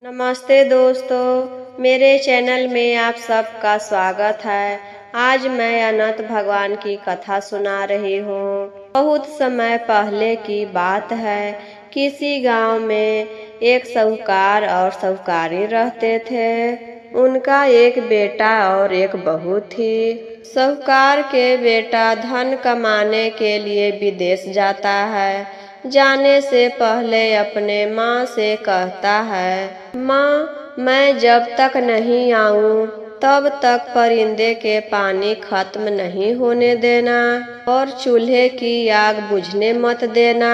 नमस्ते दोस्तों, मेरे चैनल में आप सबका स्वागत है। आज मैं अनंत भगवान की कथा सुना रही हूँ। बहुत समय पहले की बात है। किसी गांव में एक साहूकार और साहूकारी रहते थे। उनका एक बेटा और एक बहू थी। साहूकार के बेटा धन कमाने के लिए विदेश जाता है। जाने से पहले अपने माँ से कहता है, माँ, मैं जब तक नहीं आऊँ तब तक परिंदे के पानी खत्म नहीं होने देना और चूल्हे की आग बुझने मत देना।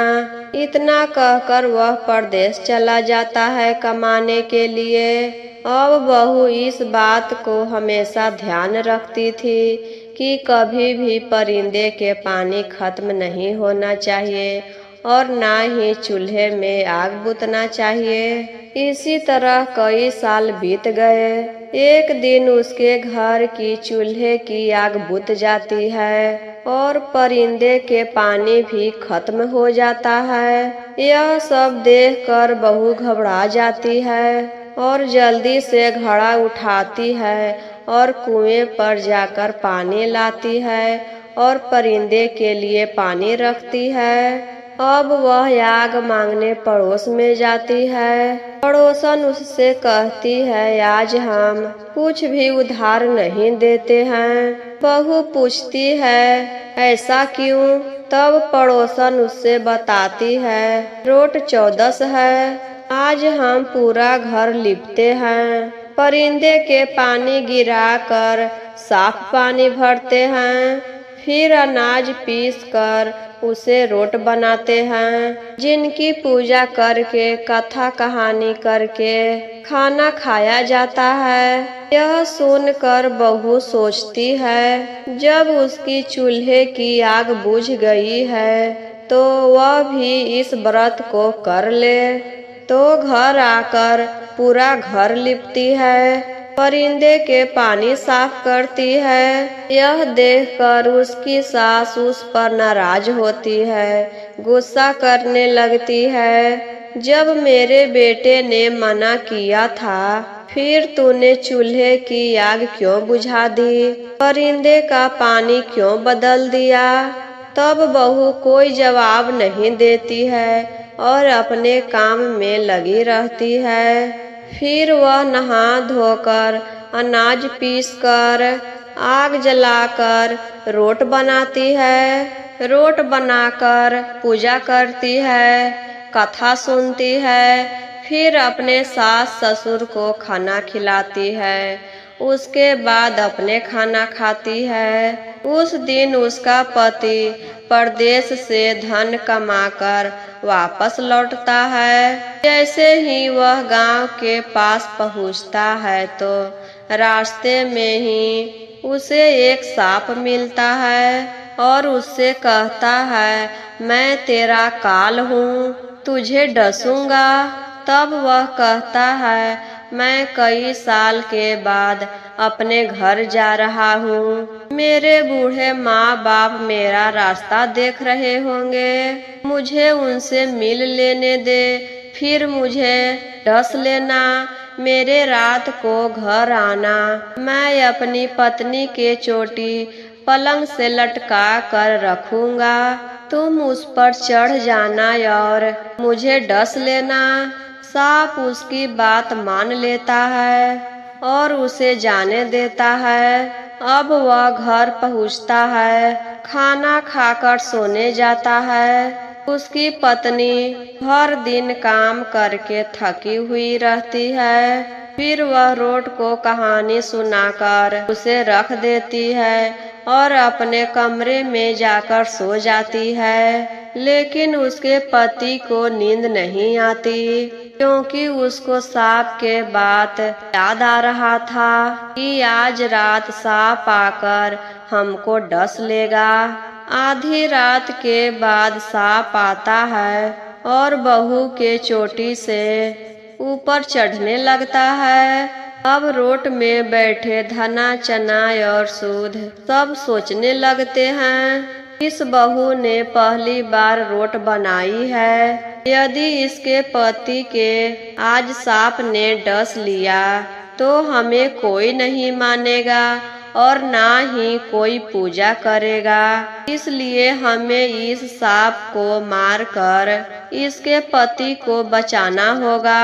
इतना कहकर वह परदेश चला जाता है कमाने के लिए। अब बहू इस बात को हमेशा ध्यान रखती थी कि कभी भी परिंदे के पानी खत्म नहीं होना चाहिए और ना ही चूल्हे में आग बुझना चाहिए। इसी तरह कई साल बीत गए। एक दिन उसके घर की चूल्हे की आग बुझ जाती है और परिंदे के पानी भी खत्म हो जाता है। यह सब देखकर बहू घबरा जाती है और जल्दी से घड़ा उठाती है और कुएं पर जाकर पानी लाती है और परिंदे के लिए पानी रखती है। अब वह आग मांगने पड़ोस में जाती है। पड़ोसन उससे कहती है, आज हम कुछ भी उधार नहीं देते हैं। बहू पूछती है, ऐसा क्यों? तब पड़ोसन उससे बताती है, रोट 14 है, आज हम पूरा घर लिपते हैं, परिंदे के पानी गिरा कर साफ पानी भरते हैं, फिर अनाज पीस कर उसे रोट बनाते हैं, जिनकी पूजा करके कथा कहानी करके खाना खाया जाता है। यह सुनकर बहू सोचती है, जब उसकी चूल्हे की आग बुझ गई है तो वह भी इस व्रत को कर ले। तो घर आकर पूरा घर लिपती है, परिंदे के पानी साफ करती है। यह देखकर उसकी सास उस पर नाराज होती है, गुस्सा करने लगती है। जब मेरे बेटे ने मना किया था, फिर तूने चूल्हे की आग क्यों बुझा दी? परिंदे का पानी क्यों बदल दिया? तब बहू कोई जवाब नहीं देती है और अपने काम में लगी रहती है। फिर वह नहा धोकर अनाज पीसकर आग जलाकर रोट बनाती है। रोट बनाकर पूजा करती है, कथा सुनती है, फिर अपने सास ससुर को खाना खिलाती है। उसके बाद अपने खाना खाती है। उस दिन उसका पति परदेश से धन कमाकर वापस लौटता है। जैसे ही वह गांव के पास पहुंचता है तो रास्ते में ही उसे एक सांप मिलता है और उससे कहता है, मैं तेरा काल हूँ, तुझे डसूंगा। तब वह कहता है, मैं कई साल के बाद अपने घर जा रहा हूँ। मेरे बूढ़े माँ बाप मेरा रास्ता देख रहे होंगे, मुझे उनसे मिल लेने दे, फिर मुझे डस लेना। मेरे रात को घर आना, मैं अपनी पत्नी के चोटी पलंग से लटका कर रखूंगा, तुम उस पर चढ़ जाना और मुझे डस लेना। सांप उसकी बात मान लेता है और उसे जाने देता है। अब वह घर पहुंचता है, खाना खाकर सोने जाता है। उसकी पत्नी हर दिन काम करके थकी हुई रहती है। फिर वह रोट को कहानी सुनाकर उसे रख देती है और अपने कमरे में जाकर सो जाती है। लेकिन उसके पति को नींद नहीं आती, क्योंकि उसको सांप के बात याद आ रहा था कि आज रात सांप आकर हमको डस लेगा। आधी रात के बाद सांप आता है और बहू के चोटी से ऊपर चढ़ने लगता है। अब रोट में बैठे धना, चना और सूद सब सोचने लगते हैं, इस बहू ने पहली बार रोट बनाई है यदि इसके पति के आज सांप ने डस लिया तो हमें कोई नहीं मानेगा और ना ही कोई पूजा करेगा। इसलिए हमें इस सांप को मारकर इसके पति को बचाना होगा।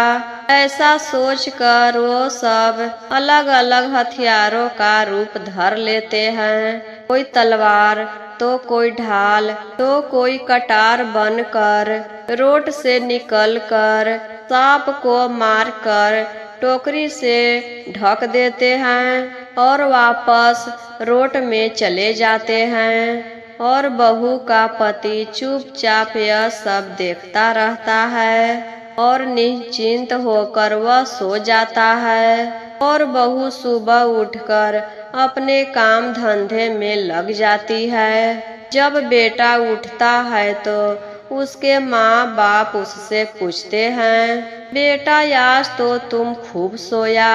ऐसा सोचकर वो सब अलग अलग हथियारों का रूप धर लेते हैं। कोई तलवार तो कोई ढाल तो कोई कटार बनकर रोट से निकलकर सांप को मारकर टोकरी से ढक देते हैं और वापस रोट में चले जाते हैं। और बहू का पति चुपचाप यह सब देखता रहता है और निश्चिंत होकर वह सो जाता है। और बहू सुबह उठकर अपने काम धंधे में लग जाती है। जब बेटा उठता है तो उसके माँ बाप उससे पूछते हैं, बेटा आज तो तुम खूब सोया।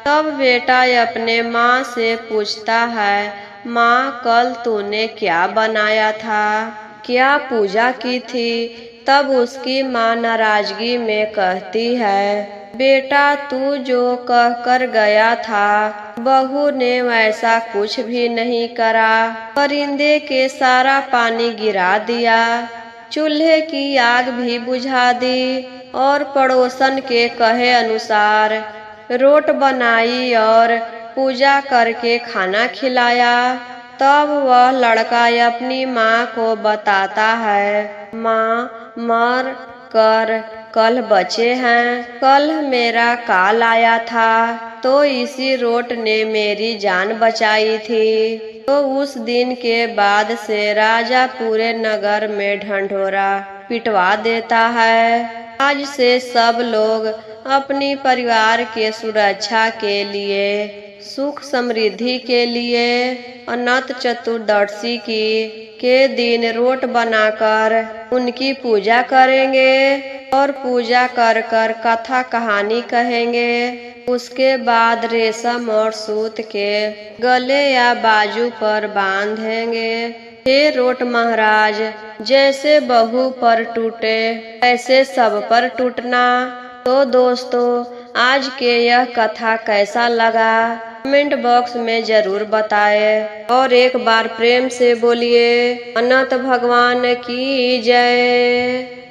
तब बेटा अपने माँ से पूछता है, माँ कल तूने क्या बनाया था, क्या पूजा की थी। तब उसकी माँ नाराजगी में कहती है, बेटा तू जो कह कर गया था बहू ने वैसा कुछ भी नहीं करा। परिंदे के सारा पानी गिरा दिया, चूल्हे की आग भी बुझा दी और पड़ोसन के कहे अनुसार रोट बनाई और पूजा करके खाना खिलाया। तब वह लड़का अपनी माँ को बताता है, माँ मर कर कल बचे हैं। कल मेरा काल आया था तो इसी रोट ने मेरी जान बचाई थी। तो उस दिन के बाद से राजा पूरे नगर में ढंढोरा पिटवा देता है। आज से सब लोग अपनी परिवार के सुरक्षा के लिए, सुख समृद्धि के लिए अनंत चतुर्दशी के दिन रोट बनाकर उनकी पूजा करेंगे और पूजा कर कर कथा कहानी कहेंगे। उसके बाद रेशम और सूत के गले या बाजू पर बांधेंगे। हे रोट महाराज, जैसे बहू पर टूटे ऐसे सब पर टूटना। तो दोस्तों, आज के यह कथा कैसा लगा कमेंट बॉक्स में जरूर बताएं और एक बार प्रेम से बोलिए अनंत भगवान की जय।